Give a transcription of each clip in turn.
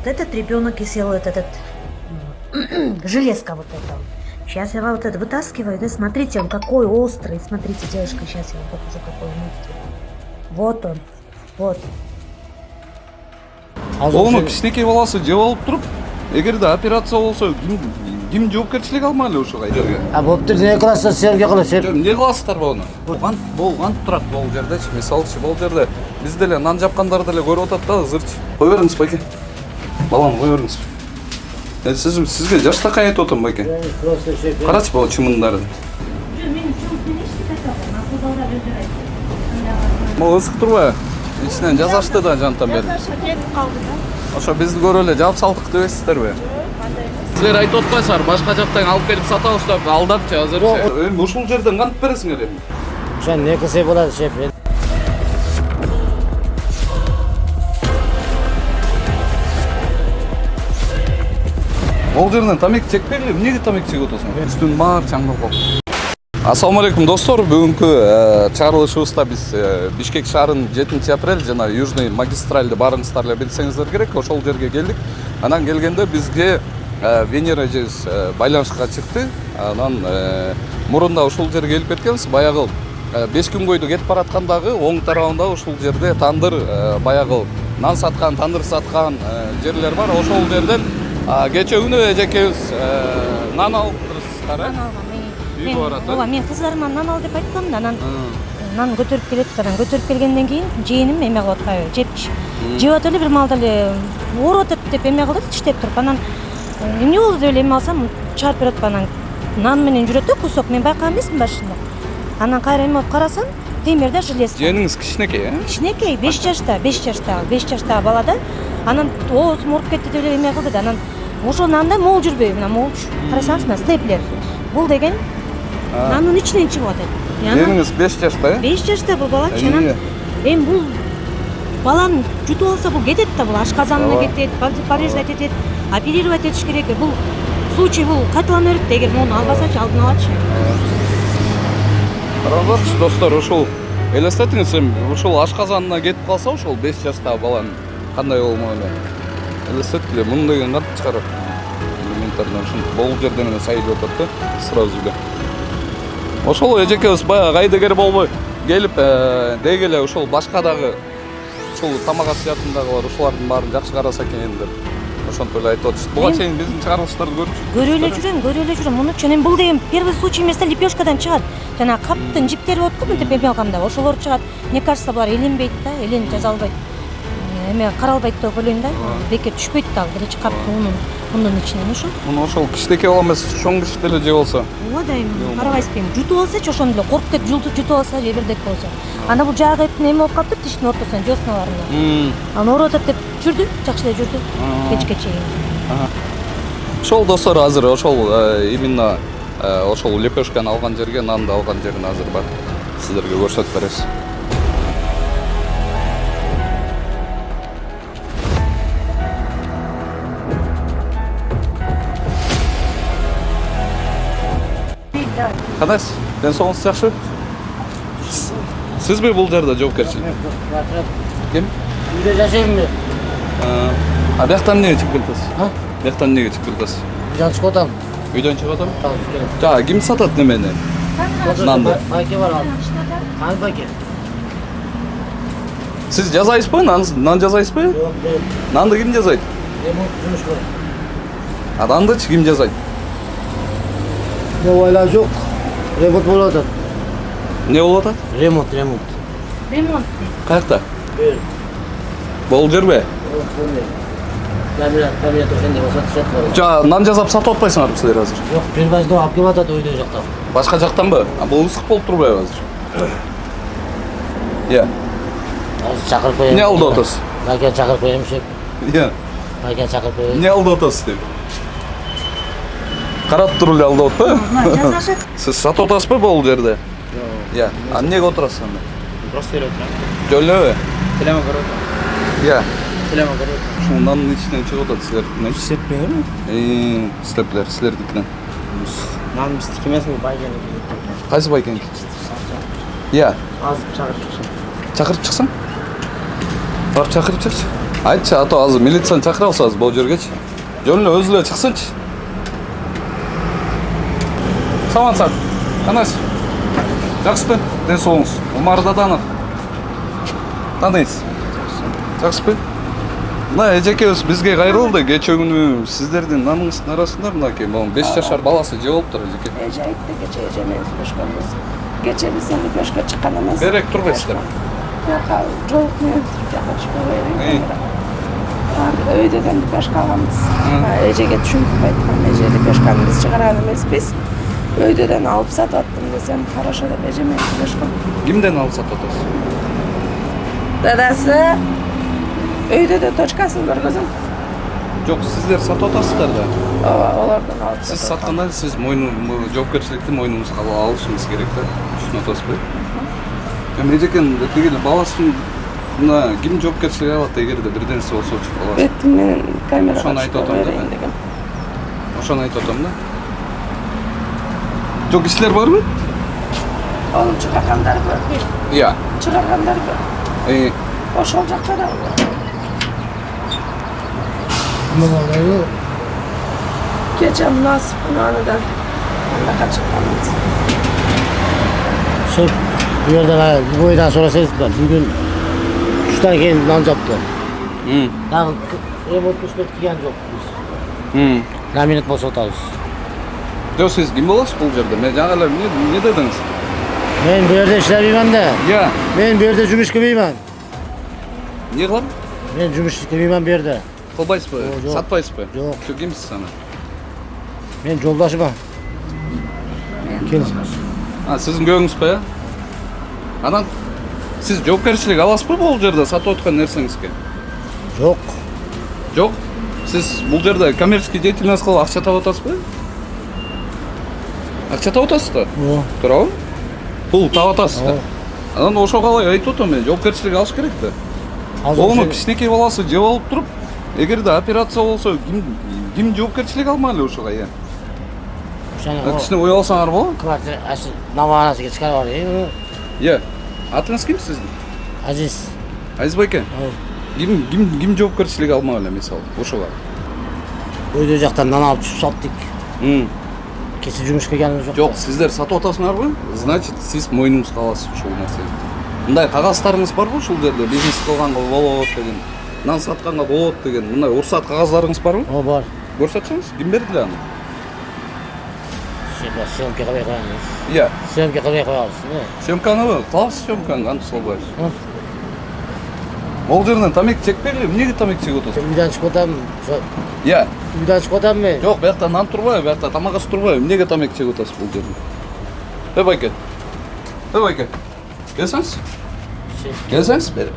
этот ребенок и съел этот железка вот это. Сейчас я вот это вытаскиваю, да, смотрите, он какой острый. Смотрите, девушка, сейчас я вам покажу, какой он острый. Вот он, вот. Оны кичинекей баласы жеп алып туруп, эгерде операция болсо, ким жоопкерчилик алмайлы ушуга жерге? Болуптур, эмне кыласыздар, силерге кылат, силер. Эмне кыласыздар буну? Кант турат бул жердечи, мисалычы бул жерде биз деле нан жапкандарды деле көрүп атат да, ызырчы. Кой бериңиз, байке. Балам, кой бериңиз. Сизге жаштакай айтып атам, байке. Карачы бул чымындарды. Могу ысык турбайбы? İçinden жазашты да жантан бери. Кетип калды да. Ошо бизди көрүп эле жаап салдык дебесиздерби? Силер айтып атпайсыңар, башка жактан алып келип сатабыз деп алдапчы азырчы. Эми ушул жерден кантип бересиңер эми? Ошо эмне кылса болот, шеф. Ол жерден тамек чекпейли, эмнеге тамек чегип атасың? Үстүн баары чаңдап калды. Ассаламу алейкум достор, бүгүнкү чыгарылышыбызда биз Бишкек шаарынын 7-апрель жана Южный магистральды баарыңыздар эле билсеңиздер керек, ошол жерге келдик. Анан келгенде бизге Венера эжебиз байланышка чыкты. Анан мурунда ушул жерге келип кеткенбиз. Баягы 5 күн бойду кетип бараткандагы оң тарабында ушул жерде тандыр баягы нан саткан, тандыр саткан жерлер бар. Ошол жерден кече күнү эжекебиз нан алып турсуздар, Ооба, мен кыздарыман нан ал деп айткам да, анан нан көтөрүп келет, анан көтөрүп келгенден кийин жыйыным эме кылып атпайбы, жепчи. Жеп атып эле бир маалда эле ооруп атат деп эме кылдык, иштеп туруп, анан эмне болду деп эле эме алсам, чыгарып берип атпайбы, анан нан менен жүрөт да кусок, мен байкаган эмесмин башында. Анан кайра эме болуп карасам, темирде железка. Жыйыныңыз кичинекей, Кичинекей, 5 жаштагы бала да. Анан оозум ооруп кетти деп эле эме кылды да, анан ошол нанда мол жүрбөйбү, мына молчу. Карасаңыз, мына степлер. Бул деген нанын ичинен чыгып атат. Жыйыныңыз 5 жашта, 5 жашта бул бала, анан эми бул баланы жутуп алса бул кетет да, бул ашказанына кетет, повреждать этет, оперировать этиш керек. Бул случай бул кайталана берет, эгер муну албасачы, алдын алачы. Караңыздарчы достор, ушул элестетиңиз, ушул ашказанына кетип калса, ушул 5 жаштагы баланын кандай болмок эле? Элестеткиле, муну деген кантип чыгарат? Элементарно ушинтип бул жерден эле сайылып атат да, сразу эле. Ошол эжекебиз баягы кайдыгер болбой келип, деги эле ушул башка дагы ушул тамак асыятындагылар ушулардын баарын жакшы караса экен деп ошентип эле айтып атышты. Буга чейин биздин чыгарылыштарды көрүпчү. Көрүп эле жүрөм. Муну чын эми бул деген первый случай эмес да, лепешкадан чыгат. Жана каптын жиптери болот го, мынтип эме алганда, ошолор чыгат. Мне кажется, булар эленбейт да, эленип жаза албайт. Эме каралбайт деп ойлойм да. Бекер түшпөйт да, биринчи каптын мунун ичинен ошо. Муну ошол кичинекей бала эмес, чоң киши деле жеп алса. Ооба да эми карабайсызбы, жутуп алсачы, ошону эле коркуп кетип жутуп алса же бирдек болсо. Анда бул жагы эптин эме болуп калыптыр, тиштин ортосунан, жосуналарында. Анан ооруп атат деп жүрдү, жакшы эле жүрдү. Кечке чейин. Ошол достор азыр ошол именно ошол лепешканы алган жерге, нанды алган жерин азыр бар. Сиздерге көрсөтүп беребиз. Кандайсыз? Ден соңуңуз жакшы? Сизби бул жерде жоопкерчилик? Ким? Үйдө жашайм мен. А бияктан эмнеге чыгып келатсыз? Бияктан эмнеге чыгып келатсыз? Үйдөн чыгып атам. Үйдөн чыгып атам? Жа, ким сатат немени? Нанды. Байке бар ал. Кан байке? Сиз жазайсызбы? Нан жазайсызбы? Жок, жок. Нанды ким жазайт? Ремонт жумуш бар. А нандычы ким жазайт? Не ойла жок. Ремонт болуп атат. Не болуп атат? Ремонт. Ремонт. Каякта? Бер. Бул жерби? Камера ошондой болсо сатышат. Жа, нан жасап сатып атпайсыңарбы силер азыр? Жок, бир бажда алып келип атат үйдө жакта. Башка жактанбы? А бул ысык болуп турбайбы азыр? Азыр чакырып коем. Эмне алдап атасыз? Байке чакырып коем, шеп. Байке чакырып коем. Эмне алдап атасыз деп? Карап туруп эле алдап атпайбы? Жазашат. Сиз сатып атасызбы бул жерде? Жок. А эмнеге отурасыз анда? Просто эле отурам. Жөлөбү? Телема көрөт. Телема көрөт. Ушул нандын ичинен чыгып атат силердикинен. Степлерби? Степлер силердикинен. Нан биздики эмес, бул байкеники. Кайсы байкеники? Азыр чакырып чыксын. Чакырып чыксаң? Барып чакырып чыкчы. Айтчы, ато азыр милицияны чакыра алсаңыз бул жергечи. Жөн эле өзү эле чыксынчы. Саламатсызбы. Кандайсыз? Жакшысызбы? Ден соолугуңуз. Умар Даданов. Таныйсыз? Жакшысызбы? Мына эжекебиз бизге кайрылды. Кече күнү сиздердин наныңыздын арасында мынакей 5 жашар баласы же болуптур эжеке. Эже айтты кече эжемен сүйлөшкөнбүз. Кече биз эми көчкө чыккан эмес. Берек турбайсыздар. Жок, жолук менен жакшпай өйдөдөн пешка алганбыз. Эжеге түшүнүп айткан, эже пешканы биз чыгарган эмеспиз. Өйдөдөн алып сатып аттым десем, хорошо деп эже менен сүйлөшкөн. Кимден алып сатып атасыз? Дадасы өйдөдө точкасын көргөзүм. Жок, сиздер сатып атасыздар да. Ооба, олордон алып Сиз сатып. сатканда сиз жоопкерчиликти мойнуңузга алышыңыз керек да. Түшүнүп атасызбы? Эми эжекен тигил баласын мына ким жоопкерчилик алат эгерде бирденсе болсочу алат. Бетим менен камера Ошону айтып атам да. дегем. Ошону айтып атам да. Жок, кишилер барбы? Onu çıkarganlar var. Iya. Çıkarganlar var. Ошол жакта да бар. Мындай Кече насып аныдан анда чыкканбыз. Şey, bu yerden bu boydan sonra siz bugün 3'ten keyin nan yaptı. Daha remont üstüne giyen yok biz. Laminat bolsa otarız. Жок, сиз ким болосуз бул жерде? Мен жаңы эле эмне дедиңиз? Men bu yerda ishlabeyman da. Iya. Men bu yerda jumush qilmayman. Эмне кылам? Men jumush qilmayman bu yerda. Кылбайсызбы? Жок. Сатпайсызбы? Жок. Şu кимсиз ана? Men жолдашыман. Кел. Сиздин күйөөңүзбү, э? Анан сиз жоопкерчилик аласызбы бул жерде сатып аткан нерсеңизге? Жок. Жок. Сиз бул жерде коммерческий деятельность кылып акча таап атасызбы? Акча таап атасыз да? Туурабы? Пул таап атасыз да? Анан ошого калай айтып атам мен, жоопкерчилик алыш керек да. Ону кичинекей баласы жеп алып туруп, эгерде операция болсо ким жоопкерчилик алмайлы ошого, э? Кичине ой алсаңар болобу? Квартира ашы наманасыга чыгарып алып. Иә. Атыңыз ким сиздин? Азиз. Азиз байке. Ким жоопкерчилик алмак эле мисалы ошого? Өйдө жактан нан алып түшүп саттык. Кече жумуш келгенimiz жок. Жок, сиздер сатып атасыңарбы? Значит, сиз мойнуңузга аласыз ушул нерсени. Мындай кагаздарыңыз барбы ушул жерде? Бизнес кылганга болот деген, нан сатканга болот деген, мындай уруксат кагаздарыңыз барбы? О, бар. Көрсөтсөңүз, ким берди аны? Съемка кылбай коебуз. Иә. Съемка кылбай коебуз. Съемканы кылабыз, съемканы антып салбайбыз. Ол жерден тамек чекпейли, эмнеге тамек чегип атасыз? Үйдөн чыгып атам. Иә. Үйдөн чыгып атам мен. Жок, биякта нан турбайбы, биякта тамак аш турбайбы, эмнеге тамек чегип атасыз бул жерде? Байке. Байке. Келсеңиз? Келсеңиз бери.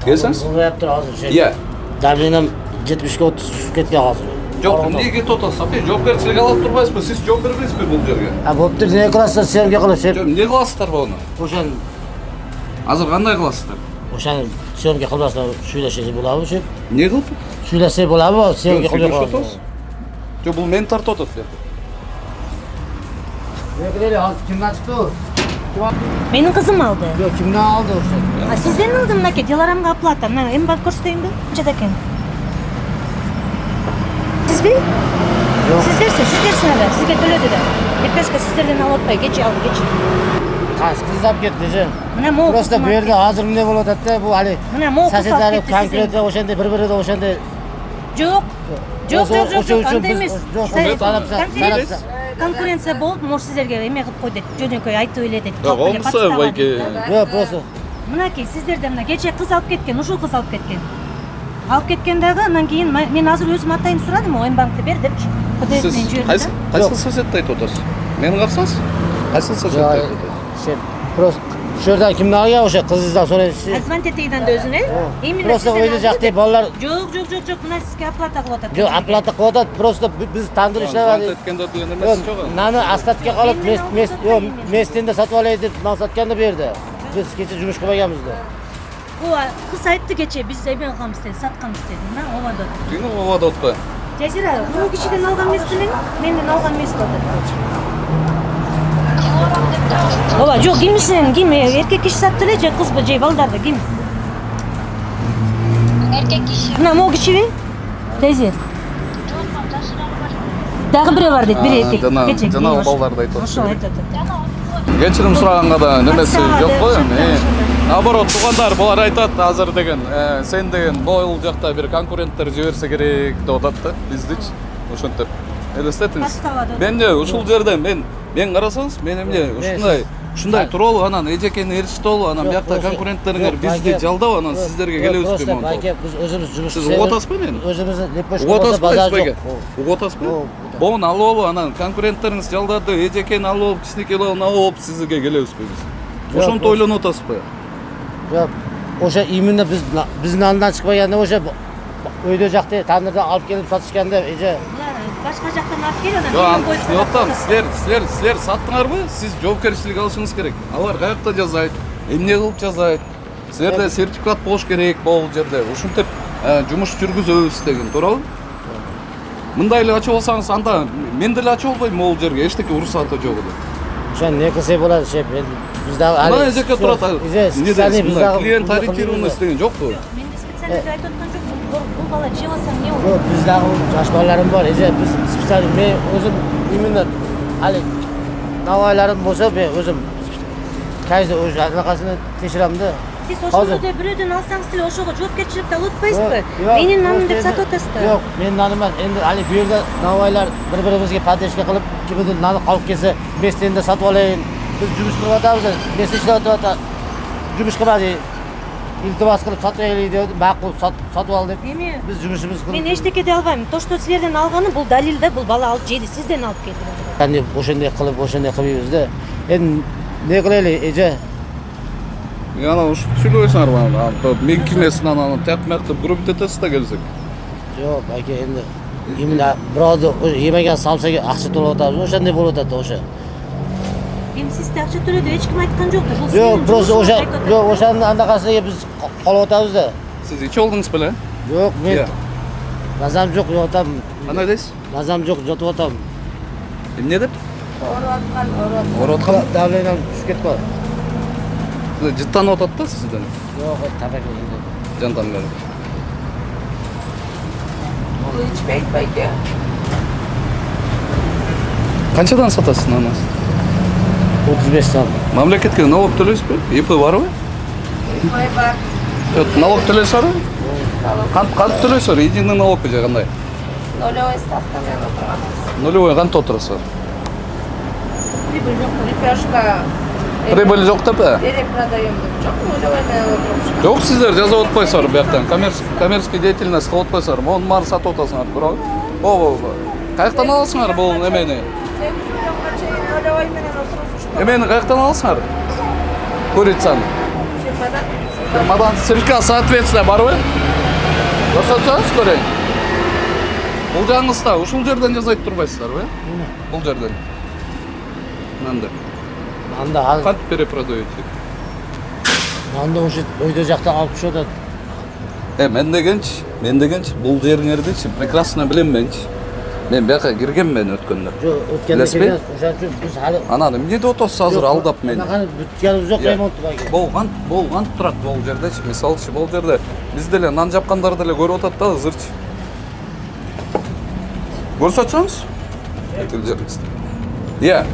Келсеңиз? Бул яптыр азыр. Иә. Давленам 70-ке 30 түшүп кеткен азыр. Жок, эмнеге кетип атасыз? Апа, жоопкерчилик алып турбайсызбы? Сиз жооп бербейсизби бул жерге? Болуптур, эмне кыласыздар? Съемка кылып, Жок, эмне кыласыздар буну? Ошон Азыр кандай кыласыздар? ошон съемка кылбастан сүйлөшөсө болобу, ошо. Эмне кылып? Сүйлөсө болобу, съемка кылып коебуз. Жок, бул мени тартып атат деп. Некелери алып кимден чыкты? Менин кызым алды. Жок, кимден алды ошо? Сизден алдым мынакей, Диларамга оплата. Мына эми барып көрсөтөйүнбү? Канчада экен? Сизби? Жок. Сиздер эле, сизге төлөдү да. Эпешке сиздерден алып атпай, кече алды, кече. Кыздап кетти же. Мына могу. Просто бу жерде азыр эмне болуп атат да, бул али. Мына могу Соседдер конкретно ошондой бири-бири ошондой. Жок. Андай эмес. Жок, Конкуренция болуп, может сиздерге эме кылып кой дейт. Жөнөкөй айтып эле дейт. Жок, болмосо байке. Жок, просто. Мынакей, сиздерде мына кече кыз алып кеткен, ушул кыз алып кеткен. Алып кеткен дагы, анан кийин мен азыр өзүм атайын сурадым, М-банкты бер депчи. Сиз кайсы соседти айтып атасыз? Мени карасаңыз? Кайсы соседти айтып атасыз? Просто шурдан кимди алган ошо кызыңыздан сурайсыз. Звонить этейин да өзүнө. Именно Просто ойдо жакты балдар. Жок, мына сизге оплата кылып атат. Жок, оплата кылып атат. Просто биз тандыр иштеп Эткендер деген эмес жок. наны остатка калып, местинде сатып алай деп нан сатканды берди. Биз кече жумуш кылбаганбыз да. Ооба, кыз айтты кече биз эме кылганбыз деди, сатканбыз деди. Мына обадот. Жина обадот го. Жазира, бул кишиден алган эмес белең? Менден алган эмес болду. Ооба, жок, кимисинен ким эркек киши сатты эле же кызбы же балдарды ким? Erkek kişi. Мына могу кишиби? Тези. Жоқ, жашырары бар. Дагы бирөө бар дейт, бир эркек. жана Кечек, жана ошо. балдарды айтып Ошо атышты. айтып атат. Кечирим сураганда да немеси Атсага жок деп го жатат, эми. ошондой. Наоборот, туугандар булар айтат азыр деген, сен деген бул жакта бир конкуренттер жиберсе керек деп атат да, биздичи. Ошентип элестетиңиз. Подстава деп. Мен ушул жерде мен карасаңыз, мен эмне ушундай туруп анан эжекени ээрчитип анан биякта конкуренттериңер бизди жалдап анан сиздерге келебиз деп Байке, біз өзіміз жұмыс Сиз угуп атасызбы мени? Өзіміз лепешка Угуп болса базар атасызбы жоқ. Угуп атасызбы? Боун алып алып анан конкуренттериңиз жалдады, эжекени алып алып, кичинекейлерин алып алып сизге келебизби биз? Ошонтип ойлонуп атасызбы? Жоқ, ошо именно биздин алдынан чыкпаганда ошо өйдө жакта тандырда алып келип сатышканда эже Башка жактан алып келип анан Жок, миллион коюп түсүнүп сатат. атам. Силер саттыңарбы? Сиз жоопкерчилик алышыңыз керек. Алар каякта жазайт, эмне кылып жазайт? Силерде сертификат болуш керек бул жерде. Ушинтип жумуш жүргүзөбүз деген, туурабы? Мындай эле ачып алсаңыз, анда мен деле ачып албайм бул жерге, эчтеке уруксаты жок эле. ошо не кылса болот, шеп. Биз дагы Мына эжекке турат. Клиент ориентированность деген жокпу? Мен специалист айтып аткан жокмун. Бул бала жеп алса эмне болот? Жоқ, біз дағы жаш балаларым бар. Біз специалист, мен өзім именно навайларым болса, мен өзім каждый өз анақасını тешірамын да. Сиз ошол жерде бирөөдөн алсаңыз деле ошого жоопкерчиликти алып атпайсызбы? Менин наным деп сатып атасыздар. Жоқ, менин наным енді бу жерде навайлар бір-бірімізге поддержка қылып, кимдир наны қалып келсе, мен сенден сатып алайын. Біз жұмыс кылып атабыз, мен иштеп атат. Жұмыс кылады. İltimas kılıp satmayalım diyordu. Makul satıp al деп. Эми Biz жұмысымыз кылып. мен эчтеке дей албайм. То, что силерден алганы бул далил да, бул бала алып жеди, сизден алып келди. Кандай ошондой кылып, ошондой кылбайбыз да. Эми не кылайлы, эже? Ана ушу сүйлөбөйсүңөр бана. Мен кимесин анан тякмактып групп этесиз да келсек. Жок, аке эми именно бирөөдү эмеген салса акча төлөп атабыз. Ошондой болуп атат ошо. Эми сиз акча төлөдү, эч ким айткан жок да. Бул Жок, просто ошонун андакасына биз калып атабыз да. Сиз ичип алдыңыз беле? Жок, мен назам жок, жатам. Кандай дейсиз? Назам жок, жатып атам. Эмне деп? Ооруп аткан. Давлением түшүп кетип калды. Жыттанып атат да сизден. Жок, табак. Жантан бери. Бул ичпейт байке. Канчадан сатасыз анан? 35 сом. Мамлекетке налог төлөйсүзбү? ИП барбы? Ипай бар. Налог төлөйсүзбү? Кантип төлөйсүздөр? Единый налогбу же кандай? Нолевой ставка менен отурганбыз. Нулевой кантип отурасыздар? Прибыль жок, лепешка. Прибыль жок деп? Перепродаем деп. Жок, нолевой менен отурушка. Жок, сиздер жазып атпайсыздар бияктан. Коммерческий деятельность кылып атпайсыздар. Монун баарын сатып атасыңар, туурабы? Ооба. Каяктан аласыңар бул эмени? 8 миллионга чейин нолевой менен отурушка. Эмени каяктан аласыңар? Курицаны. Фирмадан сертификат соответствия барбы? Көрсөтсөңүз көрөйүн. Бул жаңыңызда ушул жерден жазайт турбайсыздарбы? Бул жерден. Мындай. Анда Кантип перепродаете? анда ошо өйдө жакта алып түшүп атат. Мен дегенчи бул жериңердичи прекрасно билем менчи. Мен бияка киргенмин өткөндө. Жок, өткөндө Билесизби? ошон биз хали Анан эмне деп атасыз азыр алдап мени? Анаканы бүткөнүбүз жок, ремонт байке. Болган турат бул жердечи. Мисалчы бул жерде биз деле нан жапкандар деле көрүп атат да азырчы. Көрсөтсөңүз? Этил жериңизде.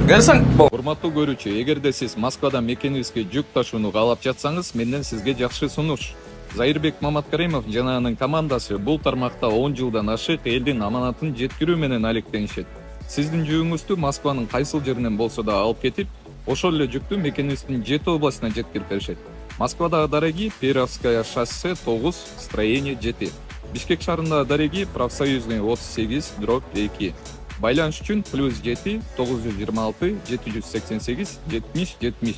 Келсең, урматтуу көрүүчү, эгерде сиз Москвадан мекенибизге жүк ташууну каалап жатсаңыз, менден сизге жакшы сунуш. Зайырбек Маматкаримов жана анын командасы бул тармакта 10 жылдан ашык элдин аманатын жеткирүү менен алектенишет. Сиздин жүгүңүздү Москванын кайсыл жеринен болсо да алып кетип, ошол эле жүктү мекенибиздин 7 областына жеткирип беришет. Москвадагы дареги Перовская шоссе 9, строение 7. Бишкек шаарындагы дареги Профсоюзный 38/2. Байланыш үчүн +7 926 788 70 70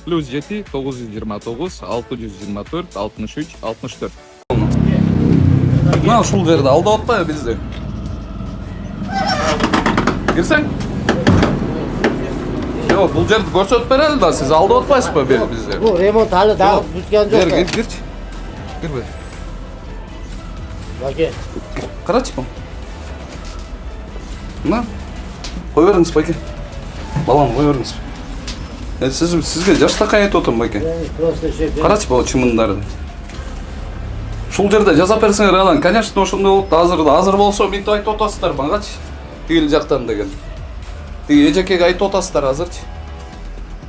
+7 929 624 63 64. Мына ушул жерде алдап атпайбы бизди? Кирсең? Жок, бул жерди көрсөтүп берели да, сиз алдап атпайсызбы бизди? Бул ремонт алы дагы бүткөн жок. Кирчи. Кирбе. Байке. Карачы бу. Мына. Кой бериңиз, байке. Балам, кой бериңиз. Сизге жаштакай айтып отурмун, байке. Просто шеп. Карачы бу чымындарды. Ушул жерде жазап берсеңер анан, конечно, ошондой болуп, азыр болсо мынтип айтып атасыздар магачы. Тигил жактан деген. Тиги эжекеге айтып атасыздар азырчы.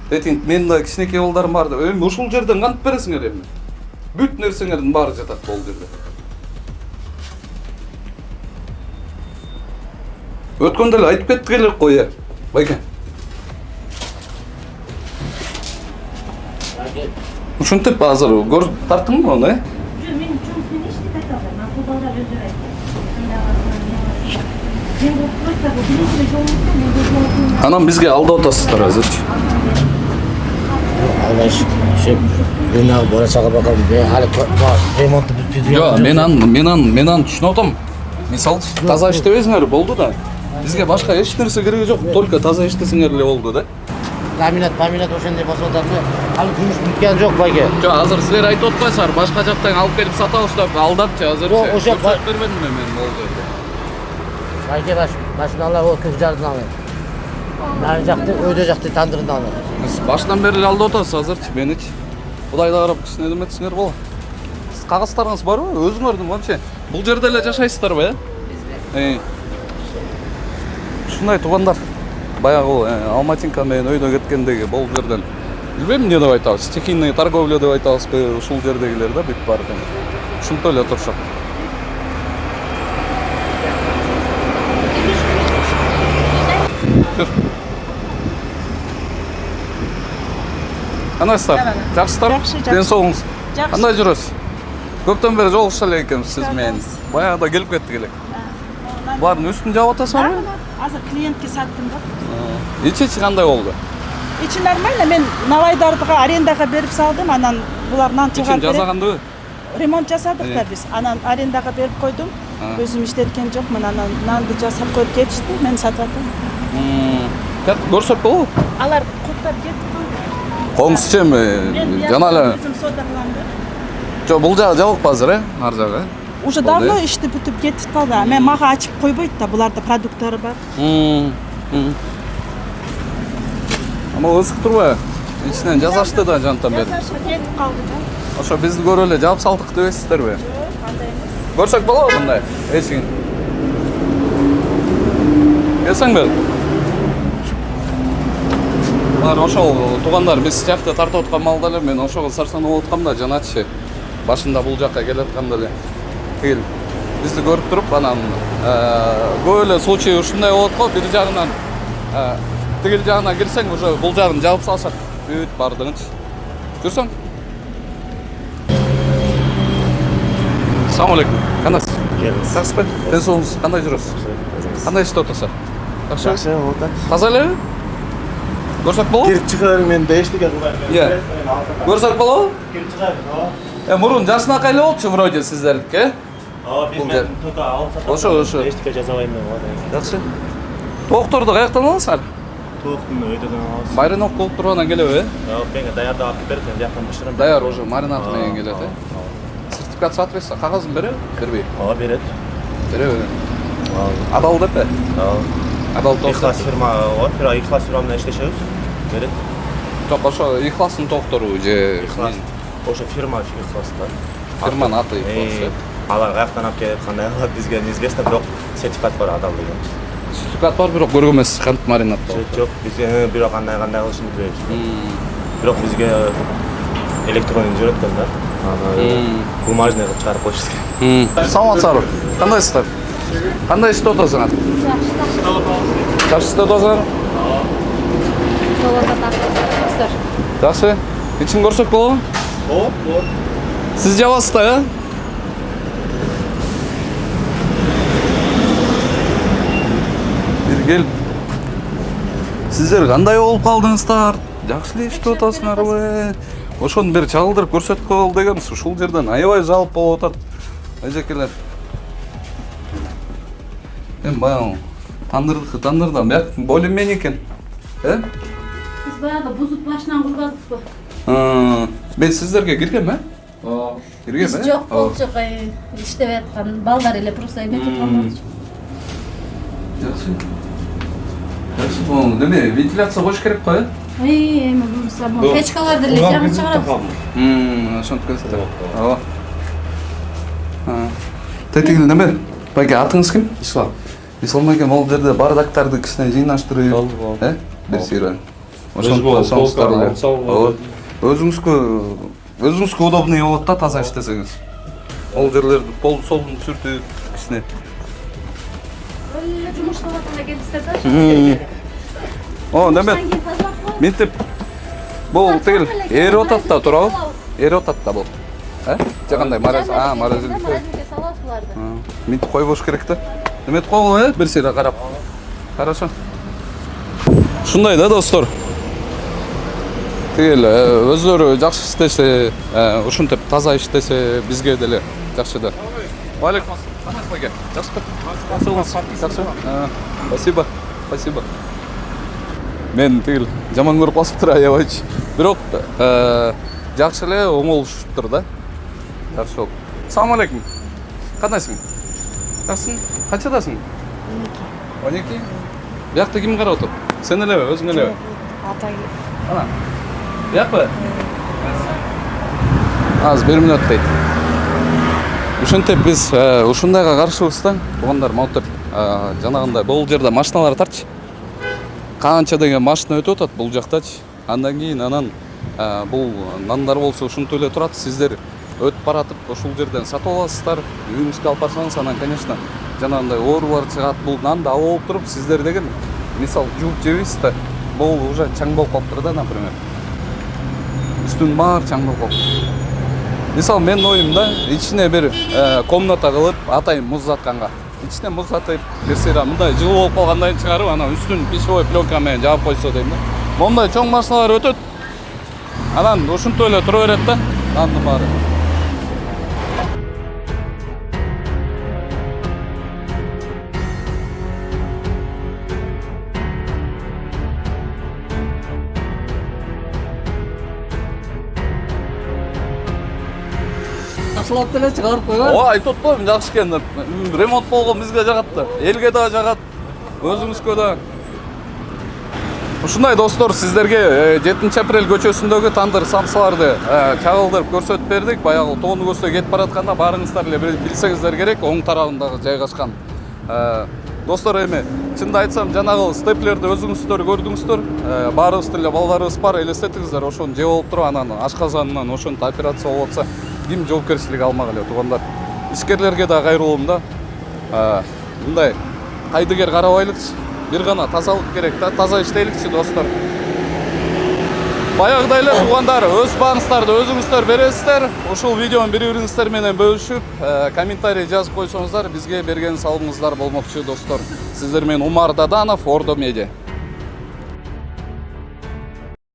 Детинг мен да кичинекей балдарым бар деп. Эми ушул жерден кантип бересиңер эми? Бүт нерсеңердин баары жатат бул жерде. Өткөндө эле айтып кеттик элек кой, байке. Ушинтип азыр көр тарттыңбы аны, Жо, менин жұмысмен ештеңе айта алмаймын. Мен бұл балдар өздері айтты. Мен бұл просто бұл бірінші жолымызда мен бұл жолымызда. Анан бизге алдап атасыздар азырчы. Алаш, мен ағы бара чаға бақам, әлі ремонтты бүтпейді. Жо, мен аны түшүнүп атам. Мисалы, таза иштебесиңер болду да. Бизге башка эч нерсе кереги жок, только таза иштесиңер эле болду да. Ламинат ошондой басып атасы, алы жұмыс бүткөн жок байке. Жо, азыр силер айтып атпайсыңар, башка жактан алып келип сатабыз деп алдапчы азырчы. Жок, ошо бербедим мен бул жерде. Байке башын алар о көз жардын алар. Нары жакты, өйдө жакты тандырын алар. Сиз башынан бери эле алдап атасыз азырчы меничи. Кудайга карап кичине эметсиңер болот. Сиз кагаздарыңыз барбы? Өзүңөрдүн вообще бул жерде эле жашайсыздарбы, Бизбе. Ушундай туугандар. Баягы Алматинка менен өйдө кеткендеги бул жерден. Билбейм эмне деп айтабыз. Стихийный торговля деп айтабызбы, ушул жердегилер да бүт бар экен. Ушунтой эле турушат. Кандайсыздар? Жакшысыздарбы? Ден соолугуңуз. Кандай жүрөсүз? Көптөн бери жолугуша элек экенбиз сиз менен. Баягыда келип кеттик элек. Булардын үстүн жаап атасыңарбы? Азыр клиентке саттым да. Ичи кандай болду? Ичи нормально. Мен навайдардыга арендага берип салдым. Анан булар нан чыгарып берет. Жасагандыбы? Ремонт жасадык да биз. Анан арендага берип койдум. Өзүм иштеткен жокмун. Анан нанды жасап коюп кетишти. Мен сатып атам. Көрсөк болобу? Алар куттап кетти. Коңузчу эми жана эле. Өзүм соода кылам да. Жо, бул жагы жабык азыр, ар жагы. Уже давно ишти бүтүп кетип калды. Мен мага ачып койбойт да. Буларда продукттары бар. Ама ызык турбайбы? Ичинен жазашты да жантан бери. Кетип калды да. Ошо бизди көрүп эле жаап салдык дебесиздерби? Кандай эмес. Көрсөк болобу мындай? Эсигин. Келсеңби? Бар ошол туугандар биз жакта тартып аткан малда эле мен ошого сарсанып аткам да жаначы. Башында бул жакка келатканда эле. Тигил бизди көрүп туруп анан көп эле случай ушундай болот го, бир жагынан тигил жагына кирсең уже бул жагын жаап салышат. Бүт бардыгынчы. Жүрсөң. Assalomu alaykum. Кандайсыз? Жакшысызбы? Ден соолугуңуз кандай жүрөсүз? Кандай иштеп атасыз? Жакшы болот. Таза элеби? Көрсөк болобу? Кирип чыгар мен да эчтеке кылбайм. Иә. Көрсөк болобу? Кирип чыгар. Мурун жашынакай эле болчу вроде сиздердики, Биз мен только алып сатам. Ошо. Эчтеке жазабайм мен. Жакшы. Тоокторду каяктан аласыңар? Тууктун өйдөдөн алабыз. Мариновка болуп тургандан келеби? Менге даярдап алып берет, мен жактан бышырам. Даяр уже маринад менен келет, Сертификат соответственно кагазын береби? Бербейби? Берет. Береби. Адал деп? Адал тоок. Ихлас фирма бар. Ихлас фирма менен иштешебиз. Берет. Жок, ошо Ихластын тооктору же Ихлас. Ошо фирма Ихлас да. Фирманын аты Ихлас. Алар каяктан алып келет, кандай алат бизге неизвестно, бирок сертификат бар адал деген. Сертификат бар, бирок көргөн эмес кантип маринад болот. Жок, бизге бирок кандай кылышын билбейбиз. Бирок бизге электронный жөнөткөн да. Бумажный кылып чыгарып коюшубуз керек. Саламатсыздарбы? Кандайсыздар? Кандай иштеп атасыңар? Жакшы иштеп атасыңар? Жакшы. Ичин көрсөк болобу? Болот. Сиз жабасыз да, Бир келип. Сиздер кандай болуп калдыңыздар? Жакшы эле иштеп атасыңарбы? Ошону бир чагылдырып көрсөткө бол дегенбиз. Ушул жерден аябай жалп болуп атат. Эжекелер. Баягы тандырдан бияк более-менее экен. Биз баягы бузуп башынан курбадыкпы? Мен сиздерге киргенби? Киргенби? Жок, болчу иштеп аткан балдар эле просто эметип калмадычы. Жакшы. Жакшы, бул неме вентиляция коюш керек го, Эми булса, печкаларды эле жаңы чыгарабыз. Ошентип кетти. Ооба. Тетигил неме? Байке атыңыз ким? Ислам. Ислам байке могул жерде бардактарды кичине жыйнаштырып, Болду. бир сыйра. Өзгө полканы алып салып. Өзүңүзгө удобный болот да таза иштесеңиз. Ол жерлерди пол солун сүртүп кичине. О, неме? Мектеп. Бул тигил эрип атат да турабы? Эрип атат да бул. Же кандай морозиль. Ментип койбош керек да. Неметип койгула, бир сыйра карап. Хорошо. Ушундай да достор. Тигил өздөрү жакшы иштесе, ушинтип таза иштесе бизге деле жакшы да. Валейкум ассалам. Жакшы. Спасибо. Спасибо. Мен тигил жаман көрүп калыптыр аябайчы. Бирок жакшы эле оңолушуптур да. Жакшы болуп. Ассаламу алейкум. Кандайсың? Жакшысың? Канчадасың? 12. 12? Биякта ким карап отур? Сен элеби, өзүң элеби? Атай. Ана. Биякпы? Аз 1 мүнөт дейт. Ушинтип биз ушундайга каршыбыз да. Туугандар, могутип жанагындай бул жерде машиналар тарчы. Канча деген машина өтүп атат бул жактачы. Андан кийин бул нандар болсо ушинтип эле турат. Сиздер өтүп баратып ошол жерден сатып аласыздар. Үйүңүзгө алып барсаңыз анан, конечно, жанагындай оорулар чыгат. Бул нанды алып алып туруп сиздер деген мисал жууп жебейсиз да. Бул уже чаң болуп калыптыр да, например. Үстүн баары чаң болуп калыптыр. Мисал мен оюмда ичине бир комната кылып атайын муз атканга. Ичине муз атып, бир сыйра мындай жылуу болуп калгандан кийин чыгарып, анан үстүн пищевой пленка менен жаап койсо дейм да. Мондай чоң машиналар өтөт. Анан ушинтип эле тура берет да. Нандын баары. Ашылап деле чыгарып койгон. Айтып атпаймынбы жакшы экен деп. Ремонт болгон бизге жагат да. Элге да жагат. Өзүңүзгө да. Ушундай достор, сиздерге 7-апрель көчөсүндөгү тандыр самсаларды чагылдырып көрсөтүп бердик. Баягы тоону көзгө кетип баратканда баарыңыздар эле билсеңиздер керек, оң тарабындагы жайгашкан. Достор, эми чынды айтсам, жанагы степлерди өзүңүздөр көрдүңүздөр. Баарыбыз деле балдарыбыз бар, элестетиңиздер, ошону жеп алып туруп анан ашказанынан ошонтип операция болуп атса, ким жоопкерчилик алмак эле, туугандар. Ишкерлерге да кайрылуум да. Мындай кайдыгер карабайлыкчы. Бир гана тазалык керек да, таза иштейликчи достор. Баягыдай эле туугандар, өз бааңыздарды өзүңүздөр бересиздер. Ушул видеону бири-бириңиздер менен бөлүшүп, комментарий жазып койсоңуздар, бизге берген салымыңыздар болмокчу достор. Сиздер менен Умар Даданов, Ордо Медиа.